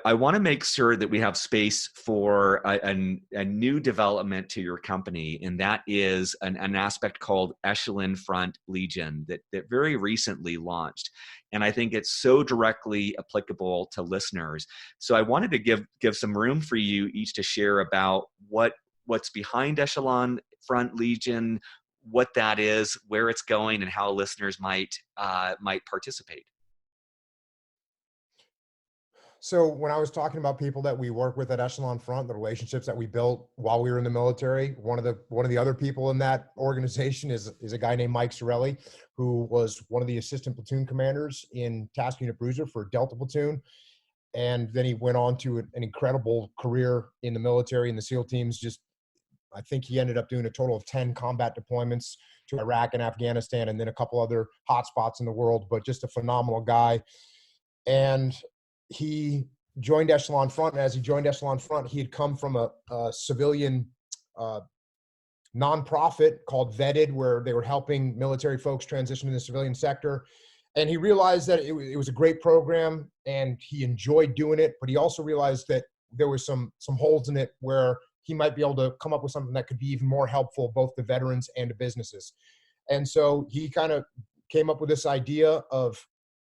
I want to make sure that we have space for a new development to your company, and that is an aspect called Echelon Front Legion that very recently launched. And I think it's so directly applicable to listeners. So I wanted to give some room for you each to share about what's behind Echelon Front Legion, what that is, where it's going, and how listeners might participate. So when I was talking about people that we work with at Echelon Front, the relationships that we built while we were in the military, one of the other people in that organization is a guy named Mike Sorelli, who was one of the assistant platoon commanders in Task Unit Bruiser for Delta Platoon. And then he went on to an incredible career in the military and the SEAL teams. I think he ended up doing a total of 10 combat deployments to Iraq and Afghanistan, and then a couple other hotspots in the world, but just a phenomenal guy. And he joined Echelon Front, and as he joined Echelon Front, he had come from a civilian nonprofit called Vetted, where they were helping military folks transition to the civilian sector. And he realized that it was a great program, and he enjoyed doing it, but he also realized that there was some holes in it where he might be able to come up with something that could be even more helpful, both to veterans and to businesses. And so he kind of came up with this idea of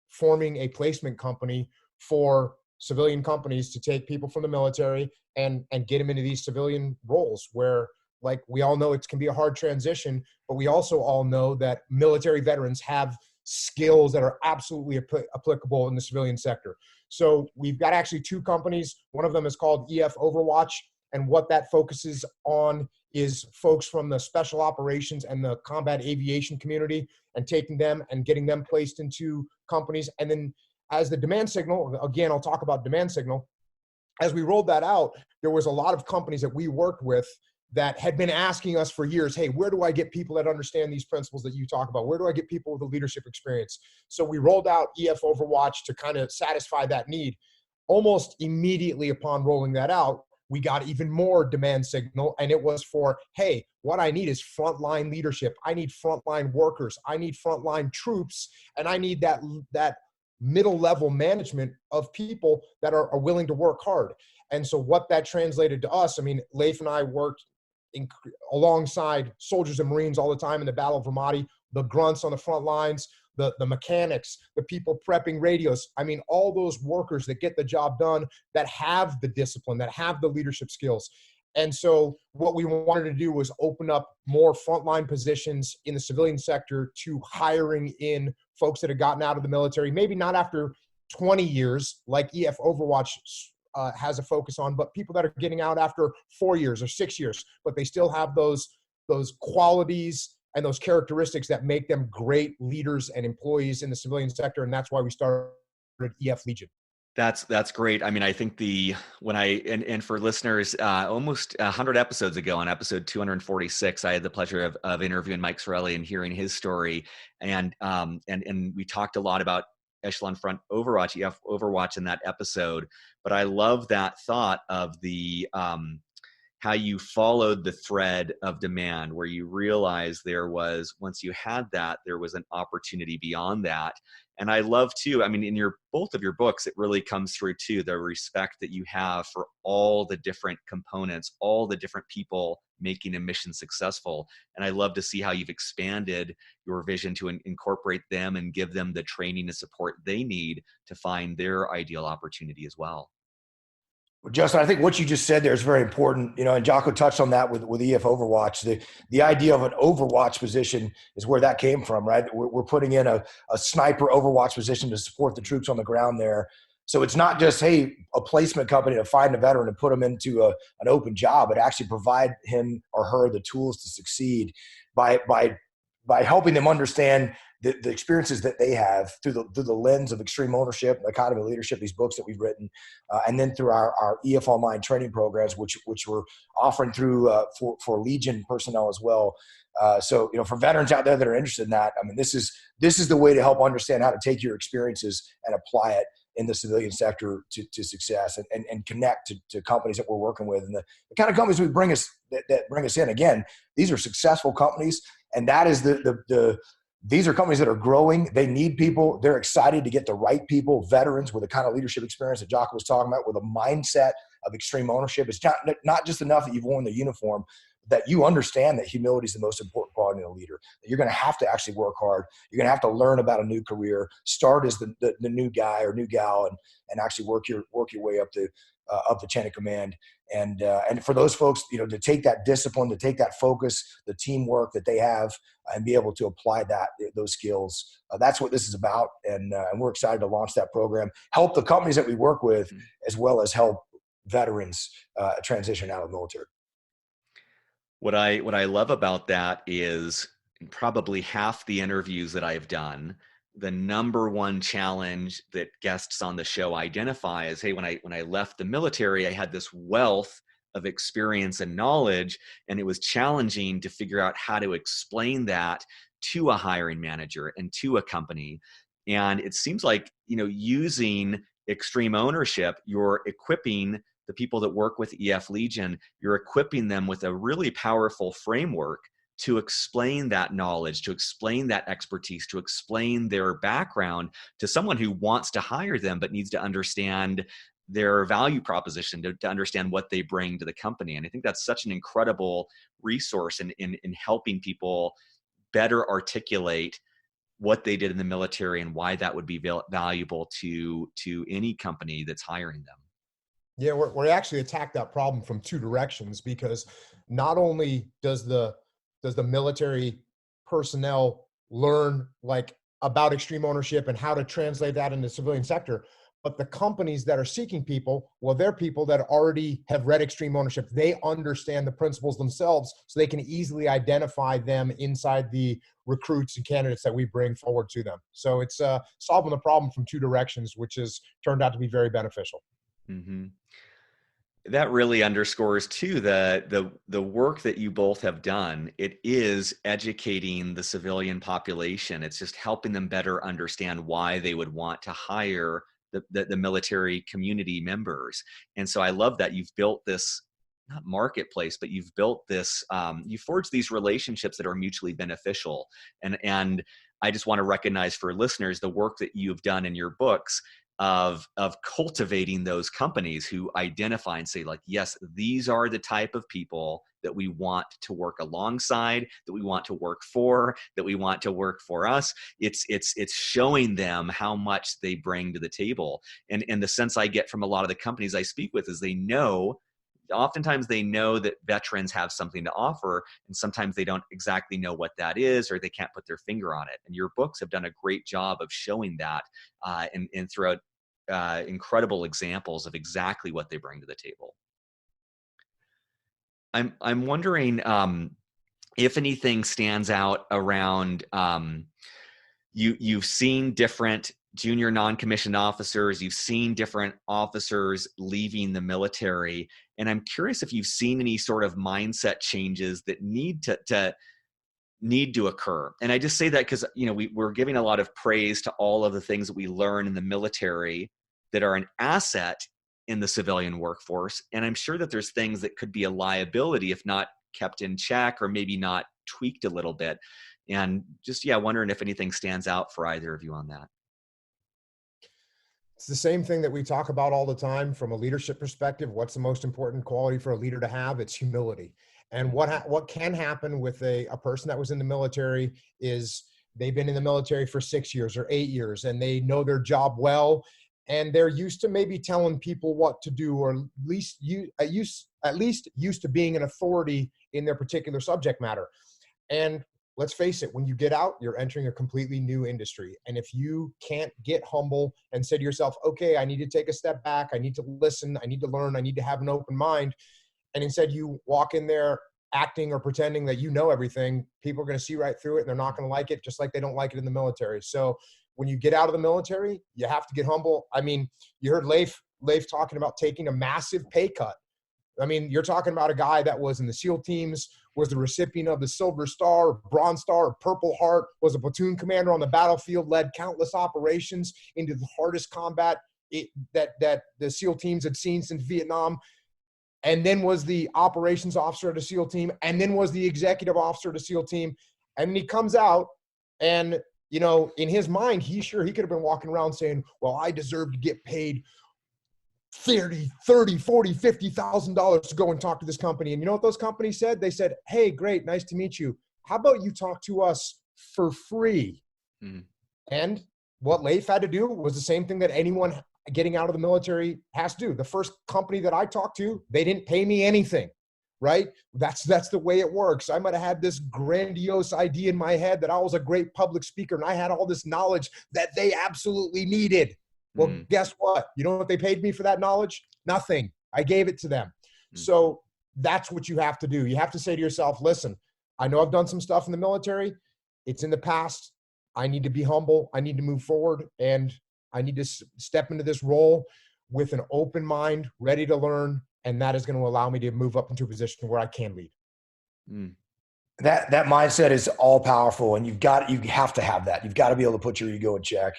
forming a placement company for civilian companies to take people from the military and get them into these civilian roles where, like we all know, it can be a hard transition, but we also all know that military veterans have skills that are absolutely applicable in the civilian sector. So we've got actually 2 companies. One of them is called EF Overwatch, and what that focuses on is folks from the special operations and the combat aviation community, and taking them and getting them placed into companies. And then as the demand signal, again, I'll talk about demand signal. As we rolled that out, there was a lot of companies that we worked with that had been asking us for years, hey, where do I get people that understand these principles that you talk about? Where do I get people with a leadership experience? So we rolled out EF Overwatch to kind of satisfy that need. Almost immediately upon rolling that out, we got even more demand signal, and it was for, hey, what I need is frontline leadership. I need frontline workers. I need frontline troops, and I need that middle level management of people that are willing to work hard. And so what that translated to us, I mean, Leif and I worked alongside soldiers and Marines all the time in the Battle of Ramadi, the grunts on the front lines, the mechanics, the people prepping radios. I mean, all those workers that get the job done, that have the discipline, that have the leadership skills. And so what we wanted to do was open up more frontline positions in the civilian sector to hiring in folks that had gotten out of the military, maybe not after 20 years like EF Overwatch has a focus on, but people that are getting out after 4 years or 6 years, but they still have those qualities and those characteristics that make them great leaders and employees in the civilian sector. And that's why we started EF Legion. That's great. I mean, I think and for listeners, almost 100 episodes ago, on episode 246, I had the pleasure of interviewing Mike Sorelli and hearing his story. And we talked a lot about Echelon Front Overwatch, EF Overwatch in that episode. But I love that thought of how you followed the thread of demand, where you realized once you had that, there was an opportunity beyond that. And I love too, I mean, in both of your books, it really comes through too, the respect that you have for all the different components, all the different people making a mission successful. And I love to see how you've expanded your vision to incorporate them and give them the training and support they need to find their ideal opportunity as well. Well, Justin, I think what you just said there is very important, and Jocko touched on that with EF Overwatch. The idea of an Overwatch position is where that came from, right? We're putting in a sniper Overwatch position to support the troops on the ground there. So it's not just, hey, a placement company to find a veteran and put them into an open job, but actually provide him or her the tools to succeed by helping them understand the experiences that they have through the lens of extreme ownership, Dichotomy of Leadership, these books that we've written, and then through our EF online training programs, which we're offering through for Legion personnel as well. So for veterans out there that are interested in that, I mean, this is the way to help understand how to take your experiences and apply it in the civilian sector to success, and connect to companies that we're working with, and the kind of companies that bring us in. Again, these are successful companies, and that is these are companies that are growing. They need people. They're excited to get the right people, veterans with the kind of leadership experience that Jocko was talking about, with a mindset of extreme ownership. It's not just enough that you've worn the uniform, that you understand that humility is the most important quality in a leader. That you're going to have to actually work hard. You're going to have to learn about a new career, start as the new guy or new gal, and actually work your way up the chain of command. And for those folks, to take that discipline, to take that focus, the teamwork that they have, and be able to apply those skills. That's what this is about. And we're excited to launch that program, help the companies that we work with, as well as help veterans transition out of the military. What I love about that is, probably half the interviews that I've done, the number one challenge that guests on the show identify is, hey, when I left the military, I had this wealth of experience and knowledge, and it was challenging to figure out how to explain that to a hiring manager and to a company. And it seems like, using extreme ownership, you're equipping the people that work with EF Legion, you're equipping them with a really powerful framework to explain that knowledge, to explain that expertise, to explain their background to someone who wants to hire them but needs to understand their value proposition, to understand what they bring to the company. And I think that's such an incredible resource in helping people better articulate what they did in the military and why that would be valuable to any company that's hiring them. Yeah, we actually attack that problem from two directions, because not only does the military personnel learn about extreme ownership and how to translate that into the civilian sector, but the companies that are seeking people, well, they're people that already have read extreme ownership. They understand the principles themselves, so they can easily identify them inside the recruits and candidates that we bring forward to them. So it's solving the problem from two directions, which has turned out to be very beneficial. Mm-hmm. That really underscores too the work that you both have done. It is educating the civilian population. It's just helping them better understand why they would want to hire the military community members. And so I love that you've built this, not marketplace, but you've built this, you forged these relationships that are mutually beneficial. And I just want to recognize for listeners the work that you've done in your books of cultivating those companies who identify and say, like, yes, these are the type of people that we want to work alongside, that we want to work for, that we want to work for us. It's showing them how much they bring to the table. And the sense I get from a lot of the companies I speak with is oftentimes they know that veterans have something to offer, and sometimes they don't exactly know what that is, or they can't put their finger on it. And your books have done a great job of showing that and throughout incredible examples of exactly what they bring to the table. I'm wondering if anything stands out around you've seen different junior non-commissioned officers, you've seen different officers leaving the military, and I'm curious if you've seen any sort of mindset changes that need to occur. And I just say that because we're giving a lot of praise to all of the things that we learn in the military that are an asset in the civilian workforce, and I'm sure that there's things that could be a liability if not kept in check or maybe not tweaked a little bit. And just wondering if anything stands out for either of you on that. It's the same thing that we talk about all the time from a leadership perspective. What's the most important quality for a leader to have? It's humility. And what can happen with a person that was in the military is they've been in the military for 6 years or 8 years, and they know their job well, and they're used to maybe telling people what to do, or at least used to being an authority in their particular subject matter. And let's face it, when you get out, you're entering a completely new industry. And if you can't get humble and say to yourself, okay, I need to take a step back, I need to listen, I need to learn, I need to have an open mind, and instead you walk in there acting or pretending that you know everything, people are going to see right through it, and they're not going to like it, just like they don't like it in the military. So when you get out of the military, you have to get humble. I mean, you heard Leif talking about taking a massive pay cut. I mean, you're talking about a guy that was in the SEAL teams, was the recipient of the Silver Star, Bronze Star, Purple Heart, was a platoon commander on the battlefield, led countless operations into the hardest combat that the SEAL teams had seen since Vietnam, and then was the operations officer of the SEAL team, and then was the executive officer of the SEAL team. And he comes out, and in his mind, he could have been walking around saying, well, I deserve to get paid $30, $40, $50,000 to go and talk to this company. And you know what those companies said? They said, hey, great, nice to meet you. How about you talk to us for free? Mm. And what Leif had to do was the same thing that anyone getting out of the military has to do. The first company that I talked to, they didn't pay me anything, right? That's the way it works. I might have had this grandiose idea in my head that I was a great public speaker and I had all this knowledge that they absolutely needed. Well, guess what? You know what they paid me for that knowledge? Nothing. I gave it to them. So that's what you have to do. You have to say to yourself, listen, I know I've done some stuff in the military. It's in the past. I need to be humble. I need to move forward, and I need to step into this role with an open mind, ready to learn, and that is going to allow me to move up into a position where I can lead. That mindset is all powerful, and you have to have that. You've got to be able to put your ego in check.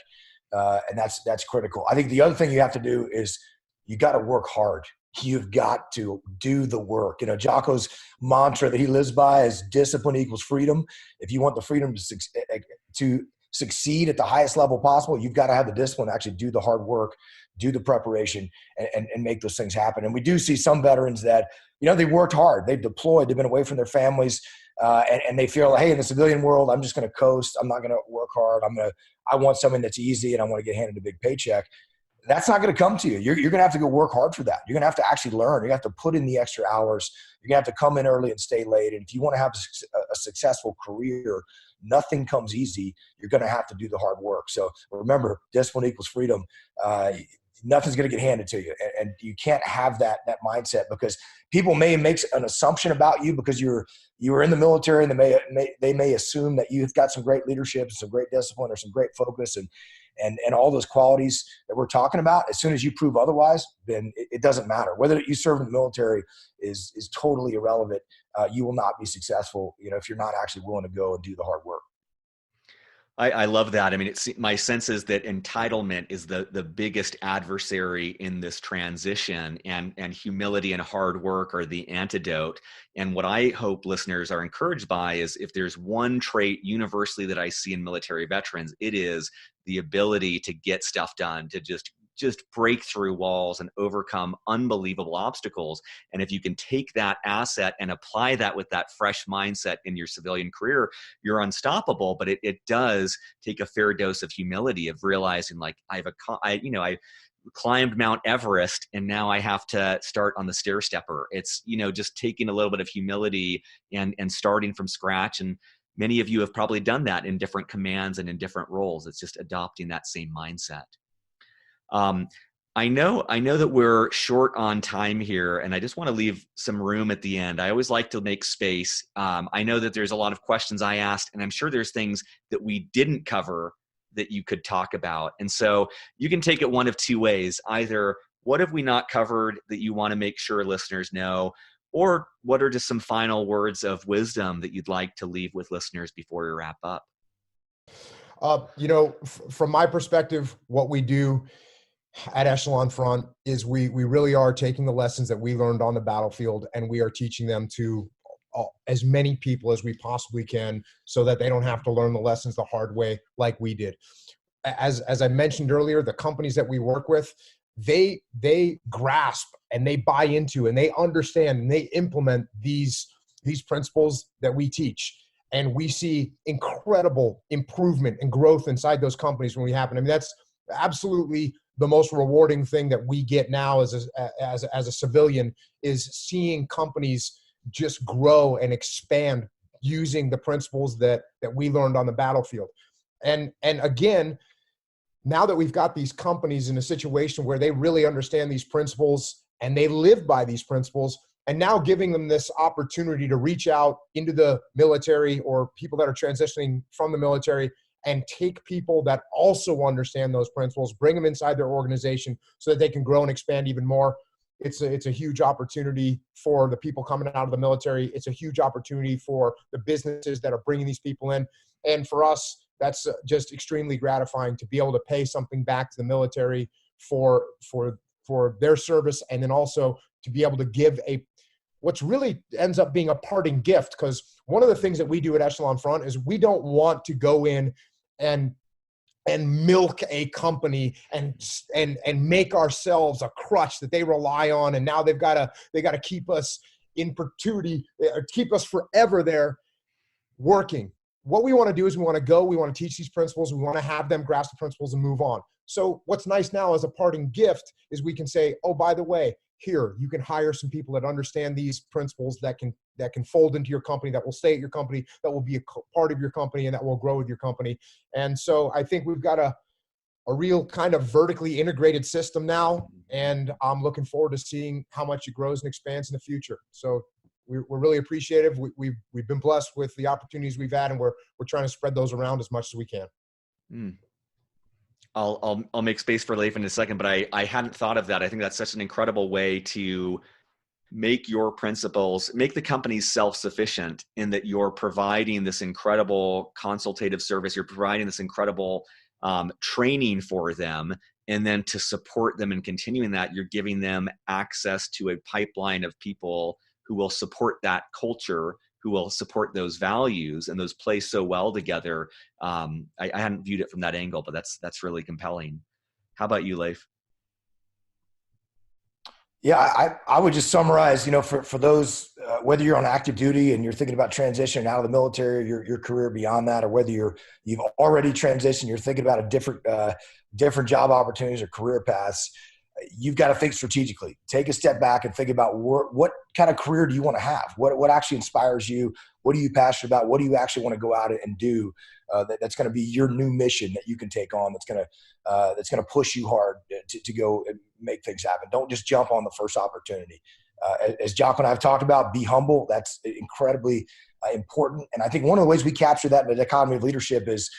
And that's critical. I think the other thing you have to do is you got to work hard. You've got to do the work. Jocko's mantra that he lives by is discipline equals freedom. If you want the freedom to succeed at the highest level possible, you've got to have the discipline to actually do the hard work, do the preparation, and make those things happen. And we do see some veterans that, they worked hard. They've deployed. They've been away from their families. And they feel, hey, in the civilian world, I'm just going to coast. I'm not going to work hard. I want something that's easy, and I want to get handed a big paycheck. That's not going to come to you. You're going to have to go work hard for that. You're going to have to actually learn. You have to put in the extra hours. You're going to have to come in early and stay late. And if you want to have a successful career, nothing comes easy. You're going to have to do the hard work. So remember, discipline equals freedom. Nothing's going to get handed to you. And you can't have that mindset, because people may make an assumption about you because you were in the military, and they may assume that you've got some great leadership and some great discipline or some great focus. and all those qualities that we're talking about. As soon as you prove otherwise, then it doesn't matter. Whether you serve in the military is totally irrelevant. You will not be successful, if you're not actually willing to go and do the hard work. I love that. I mean, my sense is that entitlement is the biggest adversary in this transition, and humility and hard work are the antidote. And what I hope listeners are encouraged by is, if there's one trait universally that I see in military veterans, it is the ability to get stuff done, to just break through walls and overcome unbelievable obstacles. And if you can take that asset and apply that with that fresh mindset in your civilian career, you're unstoppable. But it does take a fair dose of humility, of realizing, like, I climbed Mount Everest and now I have to start on the stair stepper. It's, just taking a little bit of humility and starting from scratch. And many of you have probably done that in different commands and in different roles. It's just adopting that same mindset. I know that we're short on time here, and I just want to leave some room at the end. I always like to make space. I know that there's a lot of questions I asked, and I'm sure there's things that we didn't cover that you could talk about. And so you can take it one of two ways. Either, what have we not covered that you want to make sure listeners know, or what are just some final words of wisdom that you'd like to leave with listeners before we wrap up? From my perspective, what we do at Echelon Front is we really are taking the lessons that we learned on the battlefield, and we are teaching them to as many people as we possibly can, so that they don't have to learn the lessons the hard way like we did. As I mentioned earlier, the companies that we work with, they grasp and they buy into and they understand and they implement these principles that we teach. And we see incredible improvement and growth inside those companies when we happen. I mean, that's absolutely the most rewarding thing that we get now as a civilian, is seeing companies just grow and expand using the principles that we learned on the battlefield. And again, now that we've got these companies in a situation where they really understand these principles and they live by these principles, and now giving them this opportunity to reach out into the military, or people that are transitioning from the military, and take people that also understand those principles, bring them inside their organization so that they can grow and expand even more. It's a huge opportunity for the people coming out of the military. It's a huge opportunity for the businesses that are bringing these people in. And for us, that's just extremely gratifying to be able to pay something back to the military for their service, and then also to be able to give what's really ends up being a parting gift. Because one of the things that we do at Echelon Front is we don't want to go in and milk a company and make ourselves a crutch that they rely on, and now they got to keep us in perpetuity, keep us forever there working. What we want to do is we want to teach these principles, we want to have them grasp the principles and move on. So what's nice now as a parting gift is we can say, oh, by the way, here, you can hire some people that understand these principles, that can fold into your company, that will stay at your company, that will be a part of your company, and that will grow with your company. And so I think we've got a real kind of vertically integrated system now, and I'm looking forward to seeing how much it grows and expands in the future. So we're really appreciative. We've been blessed with the opportunities we've had, and we're trying to spread those around as much as we can. Mm. I'll make space for Leif in a second, but I hadn't thought of that. I think that's such an incredible way to make your principles, make the company self-sufficient, in that you're providing this incredible consultative service. You're providing this incredible training for them. And then to support them in continuing that, you're giving them access to a pipeline of people who will support that culture, who will support those values, and those play so well together. I hadn't viewed it from that angle, but that's really compelling. How about you, Leif? Yeah, I would just summarize, for those, whether you're on active duty and you're thinking about transitioning out of the military, your career beyond that, or whether you've already transitioned, you're thinking about a different job opportunities or career paths, you've got to think strategically. Take a step back and think about what kind of career do you want to have? What actually inspires you? What are you passionate about? What do you actually want to go out and do? That's going to be your new mission that you can take on. That's going to push you hard to go and make things happen. Don't just jump on the first opportunity. As Jocko and I have talked about, be humble. That's incredibly important. And I think one of the ways we capture that in the Dichotomy of Leadership is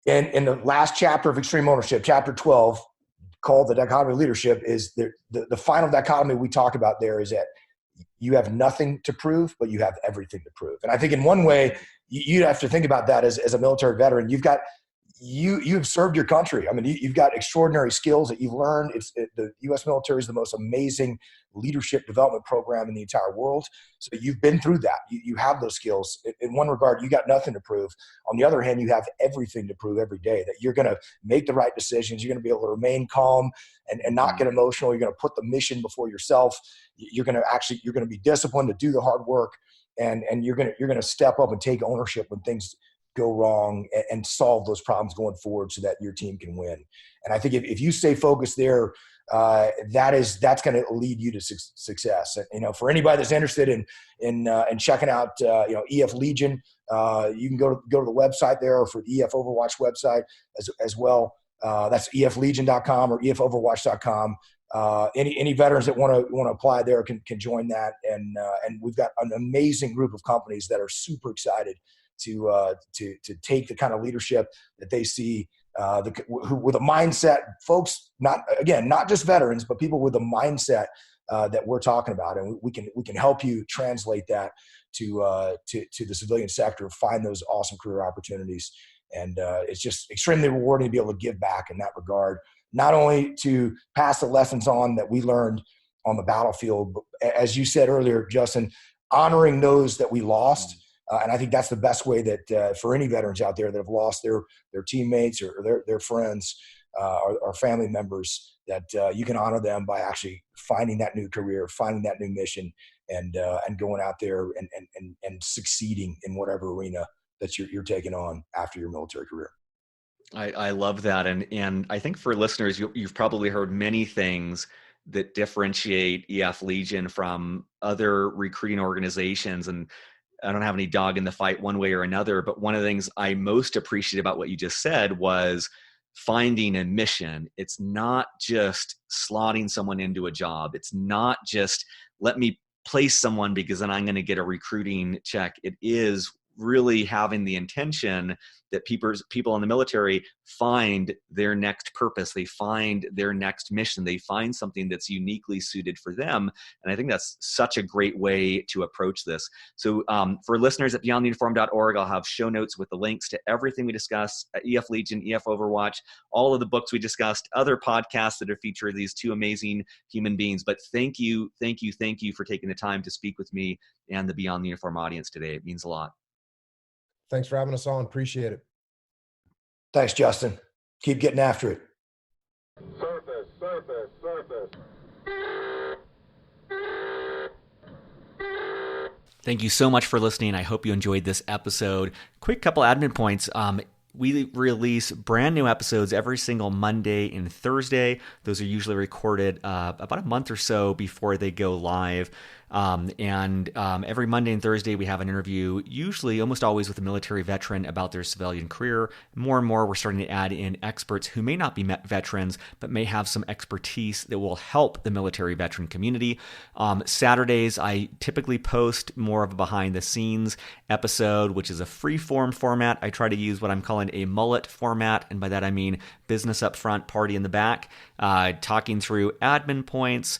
And in the last chapter of Extreme Ownership, chapter 12, called the Dichotomy of Leadership, is the final dichotomy we talk about there is that you have nothing to prove, but you have everything to prove. And I think in one way, you have to think about that as a military veteran. You've served your country. I mean, you've got extraordinary skills that you've learned. The U.S. military is the most amazing leadership development program in the entire world. So you've been through that. You have those skills. In one regard, you got nothing to prove. On the other hand, you have everything to prove every day, that you're going to make the right decisions. You're going to be able to remain calm and not get emotional. You're going to put the mission before yourself. You're going to be disciplined to do the hard work, and you're going to step up and take ownership when things go wrong and solve those problems going forward so that your team can win. And I think if you stay focused there, that's going to lead you to success. And, for anybody that's interested in checking out, EF Legion, you can go to the website there, or for the EF Overwatch website as well. That's eflegion.com or efoverwatch.com. Any veterans that want to apply there can join that. And we've got an amazing group of companies that are super excited to take the kind of leadership that they see, with a mindset, folks, not just veterans, but people with a mindset that we're talking about, and we can help you translate that to the civilian sector, find those awesome career opportunities, and it's just extremely rewarding to be able to give back in that regard, not only to pass the lessons on that we learned on the battlefield, but as you said earlier, Justin, honoring those that we lost. And I think that's the best way that for any veterans out there that have lost their teammates or their friends or family members, that you can honor them by actually finding that new career, finding that new mission, and going out there and succeeding in whatever arena that you're taking on after your military career. I love that. And I think for listeners, you've probably heard many things that differentiate EF Legion from other recruiting organizations. And I don't have any dog in the fight one way or another, but one of the things I most appreciate about what you just said was finding a mission. It's not just slotting someone into a job. It's not just let me place someone because then I'm going to get a recruiting check. It is really having the intention that people in the military find their next purpose. They find their next mission. They find something that's uniquely suited for them. And I think that's such a great way to approach this. So for listeners at beyondtheuniform.org, I'll have show notes with the links to everything we discuss at EF Legion, EF Overwatch, all of the books we discussed, other podcasts that are featured these two amazing human beings. But thank you for taking the time to speak with me and the Beyond the Uniform audience today. It means a lot. Thanks for having us on. Appreciate it. Thanks, Justin. Keep getting after it. Surface. Thank you so much for listening. I hope you enjoyed this episode. Quick couple admin points. We release brand new episodes every single Monday and Thursday. Those are usually recorded about a month or so before they go live. Every Monday and Thursday, we have an interview, usually almost always with a military veteran about their civilian career. More and more, we're starting to add in experts who may not be veterans, but may have some expertise that will help the military veteran community. Saturdays, I typically post more of a behind the scenes episode, which is a free form format. I try to use what I'm calling a mullet format. And by that, I mean business up front, party in the back, talking through admin points,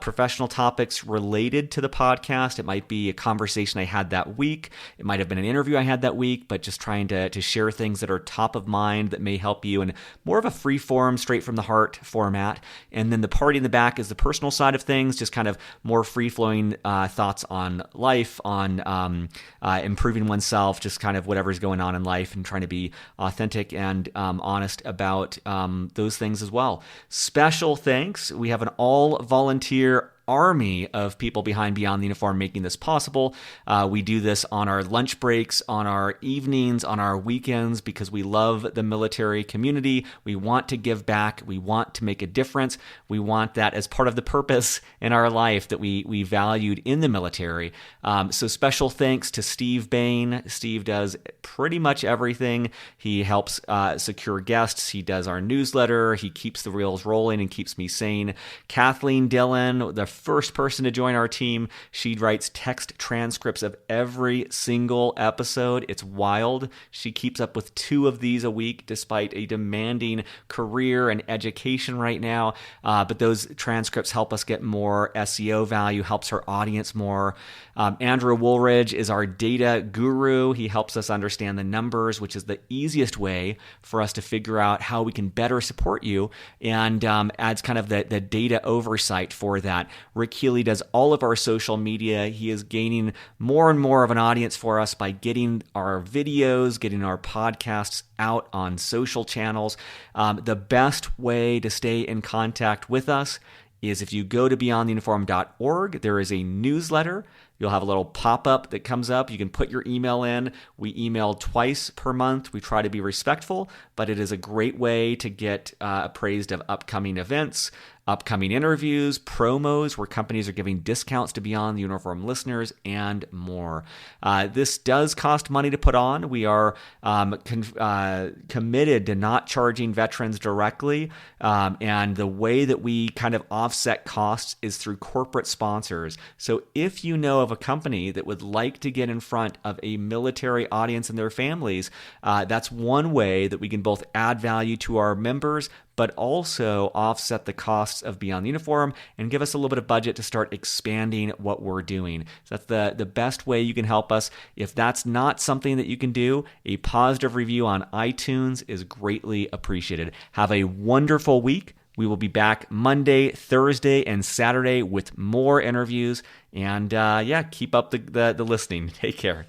professional topics related to the podcast. It might be a conversation I had that week. It might have been an interview I had that week, but just trying to share things that are top of mind that may help you in more of a free form, straight from the heart format. And then the party in the back is the personal side of things, just kind of more free-flowing thoughts on life, on improving oneself, just kind of whatever's going on in life, and trying to be authentic and honest about those things as well. Special thanks. We have an all-volunteer army of people behind Beyond the Uniform making this possible. We do this on our lunch breaks, on our evenings, on our weekends, because we love the military community. We want to give back. We want to make a difference. We want that as part of the purpose in our life that we valued in the military. So special thanks to Steve Bain. Steve does pretty much everything. He helps secure guests. He does our newsletter. He keeps the reels rolling and keeps me sane. Kathleen Dillon, the first person to join our team. She writes text transcripts of every single episode. It's wild. She keeps up with 2 of these a week despite a demanding career and education right now. But those transcripts help us get more SEO value, helps our audience more. Andrew Woolridge is our data guru. He helps us understand the numbers, which is the easiest way for us to figure out how we can better support you, and adds kind of the data oversight for that. Rick Healy does all of our social media. He is gaining more and more of an audience for us by getting our videos, getting our podcasts out on social channels. The best way to stay in contact with us is if you go to beyondtheuniform.org, there is a newsletter. You'll have a little pop-up that comes up. You can put your email in. We email twice per month. We try to be respectful, but it is a great way to get appraised of upcoming events, upcoming interviews, promos where companies are giving discounts to Beyond the Uniform listeners, and more. This does cost money to put on. We are committed to not charging veterans directly, and the way that we kind of offset costs is through corporate sponsors. So if you know of a company that would like to get in front of a military audience and their families, that's one way that we can both add value to our members, but also offset the costs of Beyond the Uniform and give us a little bit of budget to start expanding what we're doing. So that's the best way you can help us. If that's not something that you can do, a positive review on iTunes is greatly appreciated. Have a wonderful week. We will be back Monday, Thursday, and Saturday with more interviews. And keep up the listening. Take care.